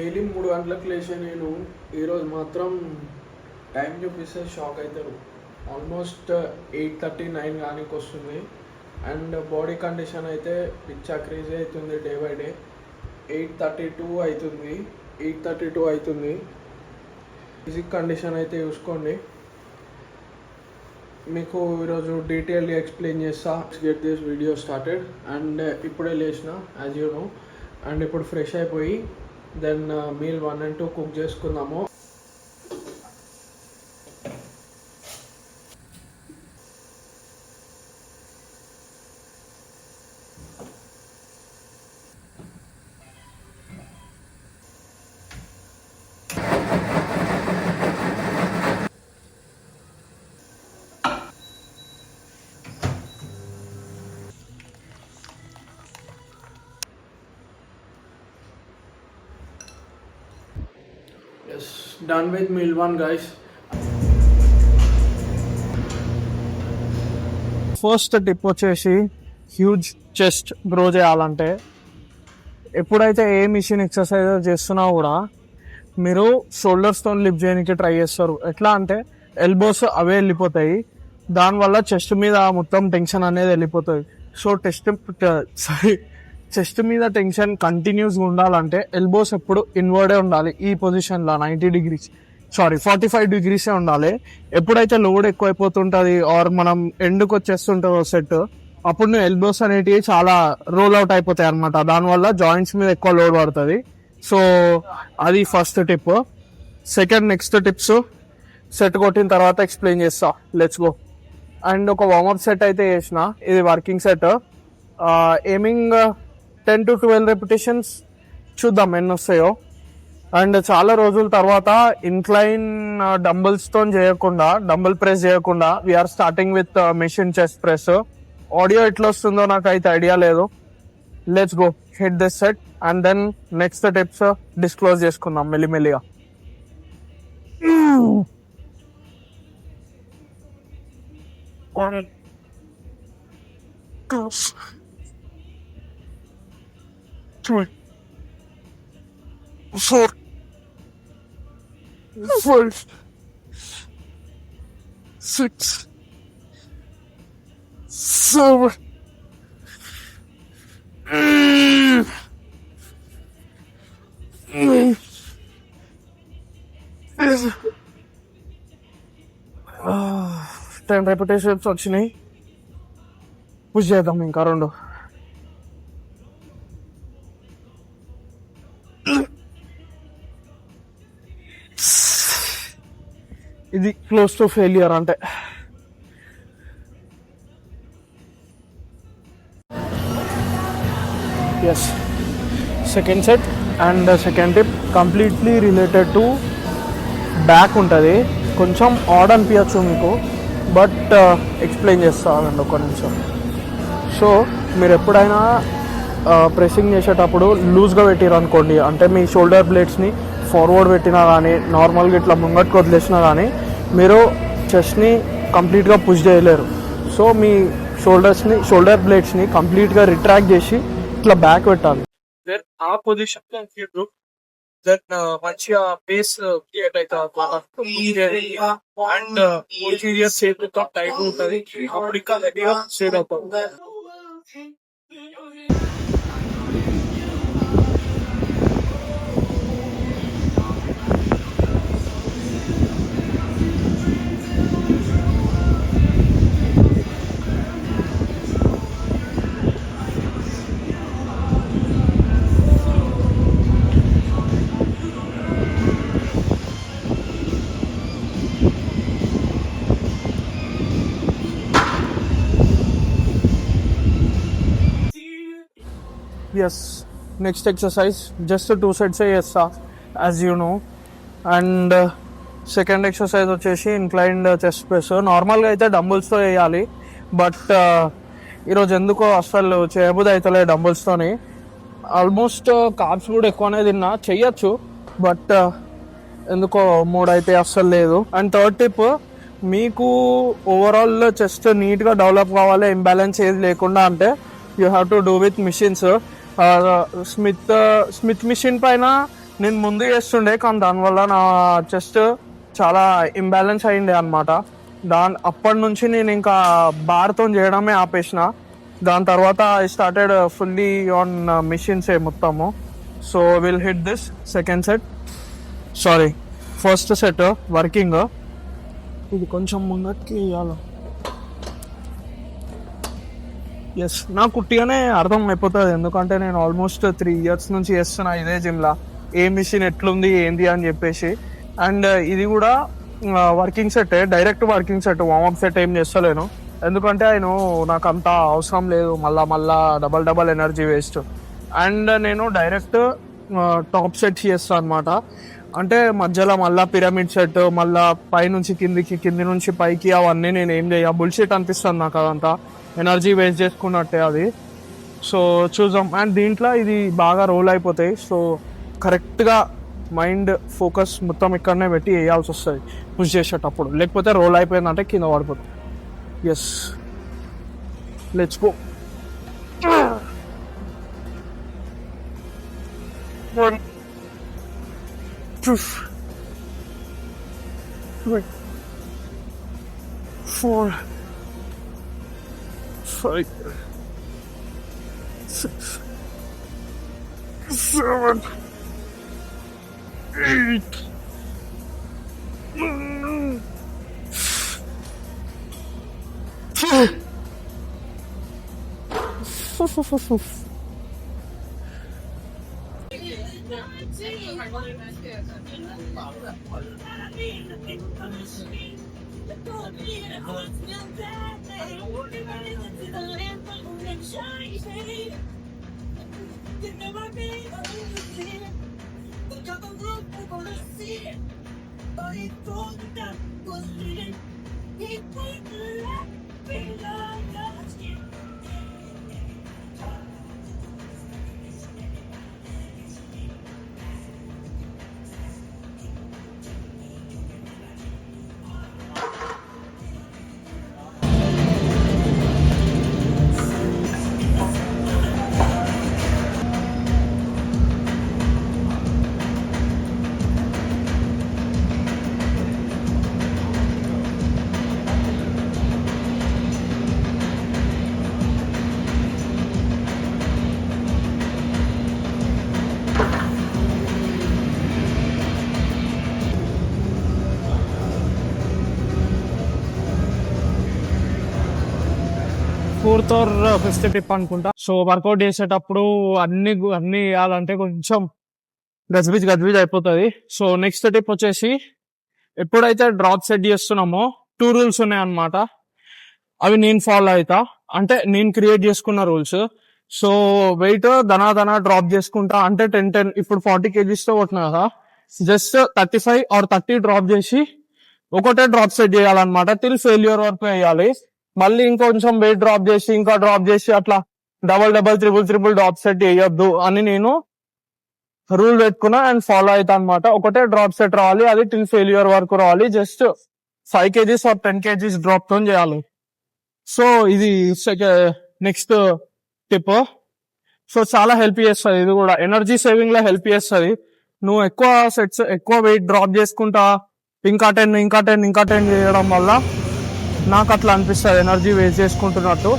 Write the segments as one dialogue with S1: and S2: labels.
S1: Daily 3 గంటలకు లేచే నేను ఈరోజు మాత్రం టైం చూపిస్తే షాక్ అవుతారు. ఆల్మోస్ట్ 8:39 కానీ వస్తుంది. అండ్ బాడీ కండిషన్ అయితే పిచ్చా క్రేజీ అవుతుంది. డే బై డే 8:32 అవుతుంది. ఫిజిక్ కండిషన్ అయితే చూసుకోండి. మీకు ఈరోజు డీటెయిల్గా ఎక్స్ప్లెయిన్ చేస్తా. Get this video started. And ఇప్పుడే లేచిన యాజ్ యూ నో. అండ్ ఇప్పుడు ఫ్రెష్ అయిపోయి దెన్ మీల్ 1 and 2 కుక్ చేసుకుందాము. Yes, done with meal 1 guys. First tip వచ్చేసి హ్యూజ్ చెస్ట్ గ్రో చేయాలంటే ఎప్పుడైతే ఏ మిషన్ ఎక్సర్సైజ్ చేస్తున్నా కూడా మీరు షోల్డర్స్తో లిఫ్ట్ చేయడానికి ట్రై చేస్తారు. ఎట్లా అంటే ఎల్బోస్ అవే వెళ్ళిపోతాయి, దానివల్ల చెస్ట్ మీద మొత్తం టెన్షన్ అనేది వెళ్ళిపోతుంది. సో చెస్ట్ మీద టెన్షన్ కంటిన్యూస్గా ఉండాలంటే ఎల్బోస్ ఎప్పుడు ఇన్వర్డే ఉండాలి. ఈ పొజిషన్లో 45 degrees ఉండాలి. ఎప్పుడైతే లోడ్ ఎక్కువైపోతుంటుంది ఆర్ మనం ఎండ్కి వచ్చేస్తుంటుందో సెట్, అప్పుడు నువ్వు ఎల్బోస్ అనేటివి చాలా రోల్ అవుట్ అయిపోతాయి అనమాట. దానివల్ల జాయింట్స్ మీద ఎక్కువ లోడ్ పడుతుంది. సో అది first tip. Next tips set కొట్టిన తర్వాత ఎక్స్ప్లెయిన్ చేస్తా. Let's go. అండ్ ఒక వార్మప్ సెట్ అయితే చేసిన. ఇది working set. Aiming 10 to 12 repetitions, చూద్దాం ఎన్ని వస్తాయో. అండ్ చాలా రోజుల తర్వాత ఇంక్లైన్ డంబుల్స్తో చేయకుండా, డంబుల్ ప్రెస్ చేయకుండా we're starting with machine chest press. Audio ఎట్లా వస్తుందో నాకు అయితే ఐడియా లేదు. Let's go, hit this set and then next tips disclose చేసుకుందాం మెల్లిమెల్లిగా. Three, 4, 5, 6, 7, 8, 10 repetitions వచ్చినాయి. పుష్ చేద్దాం ఇంకా 2. ఇది క్లోజ్ టు ఫెయిలియర్ అంటే. Yes, second set and second tip completely related to back ఉంటుంది. కొంచెం ఆడ్ అనిపించచ్చు మీకు, బట్ ఎక్స్ప్లెయిన్ చేస్తానండి ఒక నిమిషం. సో మీరు ఎప్పుడైనా ప్రెస్సింగ్ చేసేటప్పుడు లూజ్గా పెట్టారు అనుకోండి, అంటే మీ షోల్డర్ బ్లేడ్స్ని ఫార్వర్డ్ పెట్టినా కానీ నార్మల్గా ఇట్లా ముంగట్కి వదిలేసినా కానీ మీరు చెస్ట్ని కంప్లీట్గా పుష్ చేయలేరు. సో మీ షోల్డర్ బ్లేడ్స్ని కంప్లీట్గా రిట్రాక్ట్ చేసి ఇట్లా బ్యాక్ పెట్టాలి. దెన్ ఆ పొజిషన్లో దెన్ మంచిగా బేస్ క్రియేట్ అవుతుంది అండ్ పోస్టీరియర్ షేప్ టైట్ ఉంటుంది. అప్పుడు ఇంకా గట్టిగా షేప్ అవుతుంది. Yes, next exercise just 2 sets చేస్తా as you know. And second exercise వచ్చేసి ఇంక్లైన్డ్ చెస్ట్ ప్రెస్. నార్మల్గా అయితే డంబుల్స్తో చేయాలి, బట్ ఈరోజు ఎందుకో అసలు చేయబుద్ధి అవుతలే డంబుల్స్తోని. ఆల్మోస్ట్ కార్బ్స్ కూడా ఎక్కువనే తిన్నా, చెయ్యొచ్చు బట్ ఎందుకో మూడ్ అయితే అస్సలు లేదు. అండ్ థర్డ్ టిప్, మీకు ఓవరాల్ చెస్ట్ నీట్గా డెవలప్ కావాలి, ఇంబ్యాలెన్స్ ఏది లేకుండా అంటే you have to do with machines. Smith machine పైన నేను ముందు చేస్తుండే కానీ దానివల్ల నా చెస్ట్ చాలా ఇంబ్యాలెన్స్ అయింది అనమాట. అప్పటి నుంచి నేను ఇంకా బార్తో చేయడమే ఆపేసిన. దాని తర్వాత ఐ స్టార్టెడ్ ఫుల్లీ ఆన్ మిషన్సే మొత్తము. So will hit this second set, sorry first set working. ఇది కొంచెం ముందరికి ఇవ్వాలి. ఎస్, నాకు కుట్టిగానే అర్థం అయిపోతుంది, ఎందుకంటే నేను ఆల్మోస్ట్ 3 years నుంచి చేస్తున్నా ఇదే జిమ్లా, ఏ మిషన్ ఎట్లుంది ఏంది అని చెప్పేసి. అండ్ ఇది కూడా working set, direct working set, warmup set ఏం చేస్తలేను, ఎందుకంటే ఆయన నాకు అంత అవసరం లేదు, మళ్ళా డబల్ ఎనర్జీ వేస్ట్. అండ్ నేను డైరెక్ట్ టాప్ సెట్ చేస్తాను అనమాట. అంటే మధ్యలో మళ్ళీ పిరమిడ్ సెట్, మళ్ళీ పైనుంచి కిందికి, కింది నుంచి పైకి, అవన్నీ నేను ఏం చేయ బుల్షిట్ అనిపిస్తుంది నాకు, అదంతా ఎనర్జీ వేస్ట్ చేసుకున్నట్టే అది. సో చూద్దాం. అండ్ దీంట్లో ఇది బాగా రోల్ అయిపోతాయి. సో కరెక్ట్గా మైండ్ ఫోకస్ మొత్తం ఇక్కడనే పెట్టి వేయాల్సి వస్తుంది పుష్ చేసేటప్పుడు, లేకపోతే రోల్ అయిపోయిందంటే కింద పడిపోతుంది. Yes, let's go. 1 2 3 4 5 6 7 8 9 4th or 5th tip అనుకుంటా. సో వర్కౌట్ చేసేటప్పుడు అన్ని వేయాలంటే కొంచెం గజిబిజ్ అయిపోతుంది. సో నెక్స్ట్ టిప్ వచ్చేసి, ఎప్పుడైతే డ్రాప్ సెట్ చేస్తున్నామో 2 రూల్స్ ఉన్నాయి అన్నమాట. అవి నేను ఫాలో అవుతా, అంటే నేను క్రియేట్ చేసుకున్న రూల్స్. సో వెయిట్ దనా డ్రాప్ చేసుకుంటా, అంటే 10 ఇప్పుడు 40 kgs తో కొట్టినా కదా, జస్ట్ 35 or 30 డ్రాప్ చేసి ఒకటే డ్రాప్ సెట్ చేయాలన్నమాట, టిల్ ఫెయిల్యూర్ వరకు వేయాలి. మళ్ళీ ఇంకొంచెం వెయిట్ డ్రాప్ చేసి ఇంకా డ్రాప్ చేసి అట్లా డబల్ త్రిబుల్ డ్రాప్ సెట్ వేయొద్దు అని నేను రూల్ పెట్టుకున్నా అండ్ ఫాలో అవుతా అనమాట. ఒకటే డ్రాప్ సెట్ రావాలి, అది టిల్ ఫెయిల్యూర్ వరకు రావాలి. Just 5 kgs or 10 kgs drop తో చేయాలి. సో ఇది నెక్స్ట్ టిప్. సో చాలా హెల్ప్ చేస్తుంది, ఇది కూడా ఎనర్జీ సేవింగ్ లో హెల్ప్ చేస్తుంది. నువ్వు ఎక్కువ వెయిట్ డ్రాప్ చేసుకుంటా ఇంకా 10 చేయడం వల్ల నాకు అట్లా అనిపిస్తుంది, ఎనర్జీ వేస్ట్ చేసుకుంటున్నట్టు.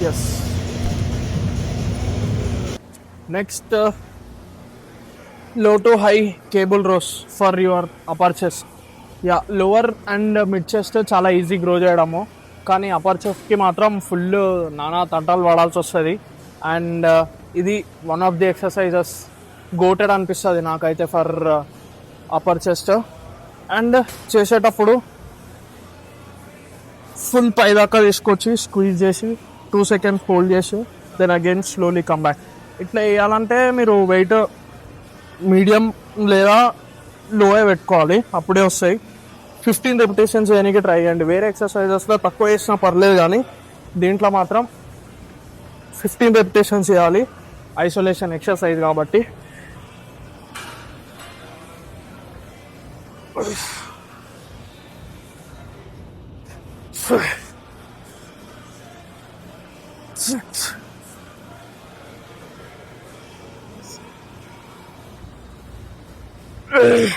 S1: Yes, next low to high cable rows for your upper chest. Lower and mid chest చాలా ఈజీ గ్రో చేయడము, కానీ అప్పర్ చెస్ట్కి మాత్రం ఫుల్ నానా తంటాలు పడాల్సి వస్తుంది. అండ్ ఇది one of the exercises goated అనిపిస్తుంది నాకైతే ఫర్ అప్పర్ చెస్ట్. అండ్ చేసేటప్పుడు ఫుల్ పై దాకా తీసుకొచ్చి స్క్వీజ్ చేసి 2 seconds హోల్డ్ చేసి then again slowly come back. ఇట్లా వేయాలంటే మీరు వెయిట్ మీడియం లేదా లోయే పెట్టుకోవాలి, అప్పుడే వస్తాయి. 15 repetitions చేయడానికి ట్రై చేయండి. వేరే ఎక్సర్సైజెస్లో తక్కువ చేసినా పర్లేదు, కానీ దీంట్లో మాత్రం 15 repetitions చేయాలి, ఐసోలేషన్ ఎక్సర్సైజ్ కాబట్టి. ugh.